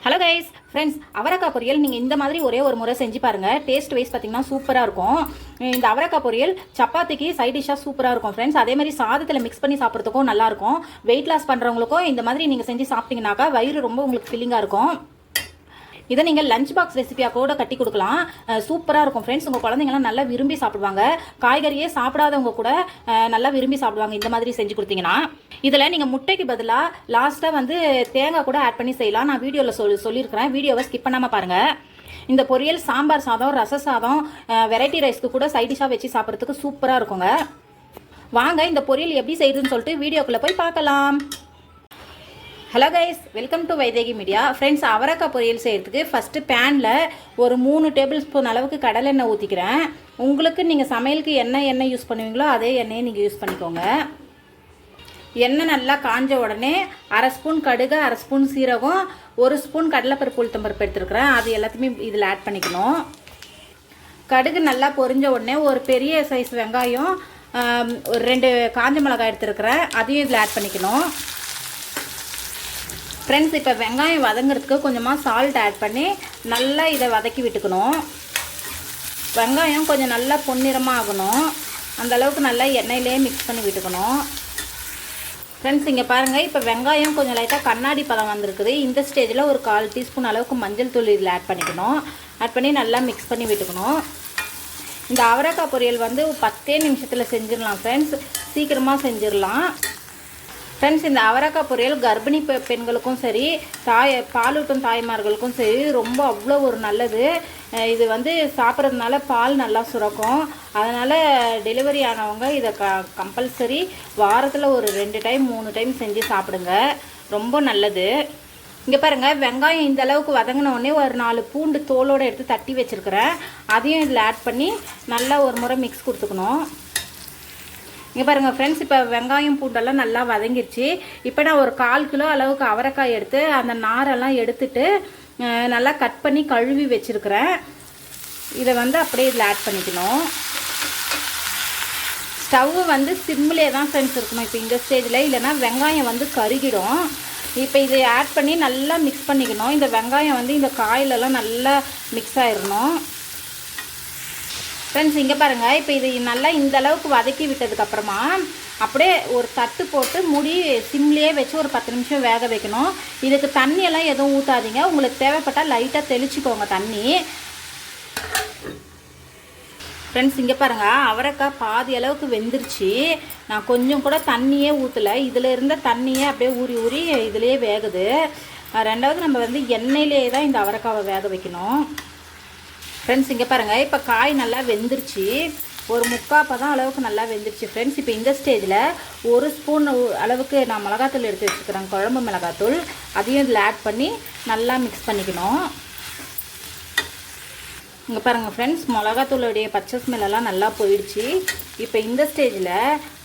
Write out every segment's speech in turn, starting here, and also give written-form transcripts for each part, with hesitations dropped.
Hello guys friends, அவரைக்காய் பொரியல் நீங்கள் இந்த மாதிரி ஒரே ஒரு முறை செஞ்சு பாருங்கள். டேஸ்ட் வைஸ் பார்த்தீங்கன்னா சூப்பராக இருக்கும். இந்த அவரைக்காய் பொரியல் சப்பாத்திக்கு சைட் டிஷ்ஷாக சூப்பராக இருக்கும் ஃப்ரெண்ட்ஸ். அதே மாதிரி சாதத்தில் மிக்ஸ் பண்ணி சாப்பிட்றதுக்கும் நல்லாயிருக்கும். வெயிட் லாஸ் பண்ணுறவங்களுக்கும் இந்த மாதிரி நீங்கள் செஞ்சு சாப்பிட்டீங்கன்னாக்கா வயிறு ரொம்ப உங்களுக்கு ஃபில்லிங்காக இருக்கும். இதை நீங்கள் லஞ்ச் பாக்ஸ் ரெசிபியாக கூட கட்டி கொடுக்கலாம். சூப்பராக இருக்கும் ஃப்ரெண்ட்ஸ். உங்கள் குழந்தைங்களாம் நல்லா விரும்பி சாப்பிடுவாங்க. காய்கறியே சாப்பிடாதவங்க கூட நல்லா விரும்பி சாப்பிடுவாங்க இந்த மாதிரி செஞ்சு கொடுத்தீங்கன்னா. இதில் நீங்கள் முட்டைக்கு பதிலாக லாஸ்ட்டாக வந்து தேங்காய் கூட ஆட் பண்ணி செய்யலாம். நான் வீடியோவில் சொல்லியிருக்கிறேன். வீடியோவை ஸ்கிப் பண்ணாமல் பாருங்கள். இந்த பொரியல் சாம்பார் சாதம், ரச சாதம், வெரைட்டி ரைஸ்க்கு கூட சைட் டிஷ்ஷாக வச்சு சாப்பிட்றதுக்கு சூப்பராக இருக்குங்க. வாங்க இந்த பொரியல் எப்படி செய்யுதுன்னு சொல்லிட்டு வீடியோக்குள்ளே போய் பார்க்கலாம். Hello guys, welcome to Vaidehi media. Friends, அவரைக்காய் பொரியல் செய்கிறதுக்கு ஃபஸ்ட்டு பேனில் ஒரு 3 டேபிள் ஸ்பூன் அளவுக்கு கடலெண்ணெய் ஊற்றிக்கிறேன். உங்களுக்கு நீங்கள் சமையலுக்கு எண்ணெய் யூஸ் பண்ணுவீங்களோ அதே எண்ணெயை நீங்கள் யூஸ் பண்ணிக்கோங்க. எண்ணெய் நல்லா காஞ்ச உடனே 1/2 ஸ்பூன் கடுகு, 1/2 ஸ்பூன் சீரகம், 1 ஸ்பூன் கடலைப்பருப்பு, உளுத்தம்பருப்பு எடுத்துருக்கிறேன். அது எல்லாத்தையுமே இதில் ஆட் பண்ணிக்கணும். கடுகு நல்லா பொரிஞ்ச உடனே ஒரு பெரிய சைஸ் வெங்காயம், ஒரு 2 காஞ்ச மிளகாய் எடுத்துருக்கிறேன். அதையும் இதில் ஆட் பண்ணிக்கணும். ஃப்ரெண்ட்ஸ், இப்போ வெங்காயம் வதங்கிறதுக்கு கொஞ்சமாக சால்ட் ஆட் பண்ணி நல்லா இதை வதக்கி விட்டுக்கணும். வெங்காயம் கொஞ்சம் நல்லா பொன்னிறமாக ஆகணும். அந்தளவுக்கு நல்லா எண்ணெயிலே மிக்ஸ் பண்ணி விட்டுக்கணும். ஃப்ரெண்ட்ஸ், இங்கே பாருங்கள், இப்போ வெங்காயம் கொஞ்சம் லைட்டாக கண்ணாடி பதம் வந்திருக்குது. இந்த ஸ்டேஜில் ஒரு 1/4 டீஸ்பூன் அளவுக்கு மஞ்சள் தூள் இதில் ஆட் பண்ணிக்கணும். ஆட் பண்ணி நல்லா மிக்ஸ் பண்ணி விட்டுக்கணும். இந்த அவரைக்காய் பொரியல் வந்து 10 நிமிஷத்தில் செஞ்சிடலாம் ஃப்ரெண்ட்ஸ். சீக்கிரமாக செஞ்சிடலாம். ஃப்ரெண்ட்ஸ், இந்த அவரைக்காய் பொரியல் கர்ப்பிணி பெண்களுக்கும் சரி, பாலூட்டும் தாய்மார்களுக்கும் சரி ரொம்ப அவ்வளோ ஒரு நல்லது. இது வந்து சாப்பிட்றதுனால பால் நல்லா சுரக்கும். அதனால் டெலிவரி ஆனவங்க இதை கம்பல்சரி வாரத்தில் ஒரு 2 டைம் 3 டைம் செஞ்சு சாப்பிடுங்க. ரொம்ப நல்லது. இங்கே பாருங்கள், வெங்காயம் இந்த அளவுக்கு வதங்கின உடனே ஒரு 4 பூண்டு தோலோடு எடுத்து தட்டி வச்சுருக்கிறேன். அதையும் இதில் ஆட் பண்ணி நல்லா ஒரு முறை மிக்ஸ் கொடுத்துக்கணும். இங்கே பாருங்கள் ஃப்ரெண்ட்ஸ், இப்போ வெங்காயம் பூண்டெல்லாம் நல்லா வதங்கிடுச்சு. இப்போ நான் ஒரு 1/4 கிலோ அளவுக்கு அவரைக்காய் எடுத்து அந்த நாரெல்லாம் எடுத்துட்டு நல்லா கட் பண்ணி கழுவி வச்சுருக்கிறேன். இதை வந்து அப்படியே இதில் ஆட் பண்ணிக்கணும். ஸ்டவ்வு வந்து சிம்மிலே தான் ஃப்ரெண்ட்ஸ் இருக்கணும் இப்போ இந்த ஸ்டேஜில், இல்லைனா வெங்காயம் வந்து கருகிடும். இப்போ இதை ஆட் பண்ணி நல்லா மிக்ஸ் பண்ணிக்கணும். இந்த வெங்காயம் வந்து இந்த காயிலெல்லாம் நல்லா மிக்ஸ் ஆயிடணும். ஃப்ரெண்ட்ஸ், இங்கே பாருங்கள், இப்போ இது நல்லா இந்த அளவுக்கு வதக்கி விட்டதுக்கப்புறமா அப்படியே ஒரு தட்டு போட்டு மூடி சிம்லேயே வச்சு ஒரு 10 நிமிஷம் வேக வைக்கணும். இதுக்கு தண்ணியெல்லாம் எதுவும் ஊற்றாதீங்க. உங்களுக்கு தேவைப்பட்டால் லைட்டாக தெளிச்சிக்கோங்க தண்ணி. ஃப்ரெண்ட்ஸ், இங்கே பாருங்கள், அவரைக்காய் பாதி அளவுக்கு வெந்துருச்சு. நான் கொஞ்சம் கூட தண்ணியே ஊற்றலை. இதில் இருந்த தண்ணியே அப்படியே ஊறி இதிலே வேகுது. 2வது நம்ம வந்து எண்ணெயிலே தான் இந்த அவரைக்காவை வேக வைக்கணும். ஃப்ரெண்ட்ஸ், இங்கே பாருங்கள், இப்போ காய் நல்லா வெந்துருச்சு. ஒரு 3/4 பதம் அளவுக்கு நல்லா வெந்துருச்சு ஃப்ரெண்ட்ஸ். இப்போ இந்த ஸ்டேஜில் 1 ஸ்பூன் அளவுக்கு நான் மிளகாத்தூள் எடுத்து வச்சுக்கிறேன், குழம்பு மிளகாத்தூள். அதையும் இதில் ஆட் பண்ணி நல்லா மிக்ஸ் பண்ணிக்கணும். இங்கே பாருங்கள் ஃப்ரெண்ட்ஸ், மிளகாத்தூளுடைய பச்சை ஸ்மெல்லாம் நல்லா போயிடுச்சு. இப்போ இந்த ஸ்டேஜில்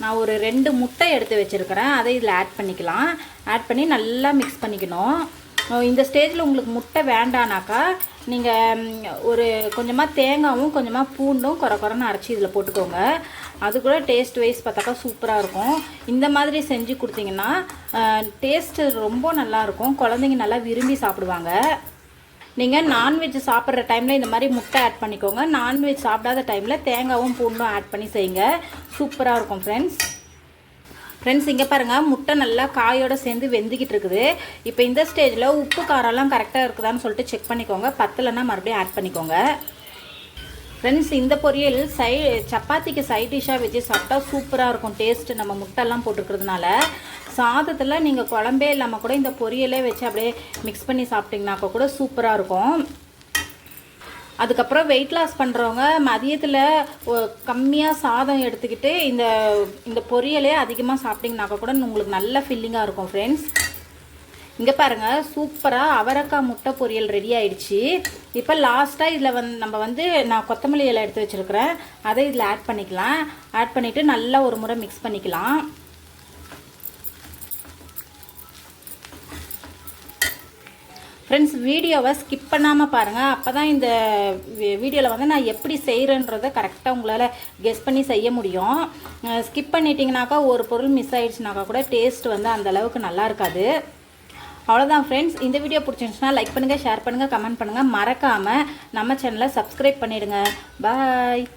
நான் ஒரு 2 முட்டை எடுத்து வச்சுருக்கிறேன். அதை இதில் ஆட் பண்ணிக்கலாம். ஆட் பண்ணி நல்லா மிக்ஸ் பண்ணிக்கணும். இந்த ஸ்டேஜில் உங்களுக்கு முட்டை வேண்டானாக்கா நீங்கள் ஒரு கொஞ்சமாக தேங்காயும் கொஞ்சமாக பூண்டும் குறைன்னு அரைச்சி இதில் போட்டுக்கோங்க. அது கூட டேஸ்ட் வைஸ் பார்த்தாக்கா சூப்பராக இருக்கும். இந்த மாதிரி செஞ்சு கொடுத்தீங்கன்னா டேஸ்ட்டு ரொம்ப நல்லாயிருக்கும். குழந்தைங்க நல்லா விரும்பி சாப்பிடுவாங்க. நீங்கள் நான்வெஜ் சாப்பிட்ற டைமில் இந்த மாதிரி முட்டை ஆட் பண்ணிக்கோங்க. நான்வெஜ் சாப்பிடாத டைமில் தேங்காயும் பூண்டும் ஆட் பண்ணி செய்யுங்க. சூப்பராக இருக்கும் ஃப்ரெண்ட்ஸ், இங்கே பாருங்கள், முட்டை நல்லா காயோடு சேர்ந்து வெந்துக்கிட்டு இருக்குது. இப்போ இந்த ஸ்டேஜில் உப்பு காரம்லாம் கரெக்டாக இருக்குதான்னு சொல்லிட்டு செக் பண்ணிக்கோங்க. பத்தலைன்னா மறுபடியும் ஆட் பண்ணிக்கோங்க. ஃப்ரெண்ட்ஸ், இந்த பொரியல் சப்பாத்திக்கு சைட் டிஷ்ஷாக வச்சு சாப்பிட்டா சூப்பராக இருக்கும் டேஸ்ட்டு. நம்ம முட்டைலாம் போட்டுருக்கிறதுனால சாதத்தில் நீங்கள் குழம்பே இல்லாமல் கூட இந்த பொரியலே வச்சு அப்படியே மிக்ஸ் பண்ணி சாப்பிட்டிங்கனாக்கா கூட சூப்பராக இருக்கும். அதுக்கப்புறம் வெயிட் லாஸ் பண்ணுறவங்க மதியத்தில் கம்மியாக சாதம் எடுத்துக்கிட்டு இந்த பொரியலே அதிகமாக சாப்பிட்டிங்கனாக்கா கூட உங்களுக்கு நல்ல ஃபில்லிங்காக இருக்கும் ஃப்ரெண்ட்ஸ். இங்கே பாருங்கள், சூப்பராக அவரைக்காய் முட்டை பொரியல் ரெடி ஆகிடுச்சு. இப்போ லாஸ்ட்டாக இதில் நம்ம நான் கொத்தமல்லி இலை எடுத்து வச்சுருக்கிறேன். அதை இதில் ஆட் பண்ணிக்கலாம். ஆட் பண்ணிவிட்டு நல்லா ஒரு முறை மிக்ஸ் பண்ணிக்கலாம். ஃப்ரெண்ட்ஸ், வீடியோவை ஸ்கிப் பண்ணாமல் பாருங்கள். அப்போ தான் இந்த வீடியோவில் வந்து நான் எப்படி செய்கிறேன்றதை கரெக்டாக உங்களால் கெஸ் பண்ணி செய்ய முடியும். ஸ்கிப் பண்ணிட்டீங்கனாக்கா ஒரு பொருள் மிஸ் ஆகிடுச்சுனாக்கா கூட டேஸ்ட் வந்து அந்தளவுக்கு நல்லா இருக்காது. அவ்வளோதான் ஃப்ரெண்ட்ஸ். இந்த வீடியோ பிடிச்சிருந்துச்சுன்னா லைக் பண்ணுங்கள், ஷேர் பண்ணுங்கள், கமெண்ட் பண்ணுங்கள். மறக்காமல் நம்ம சேனலை சப்ஸ்கிரைப் பண்ணிவிடுங்க. பாய்.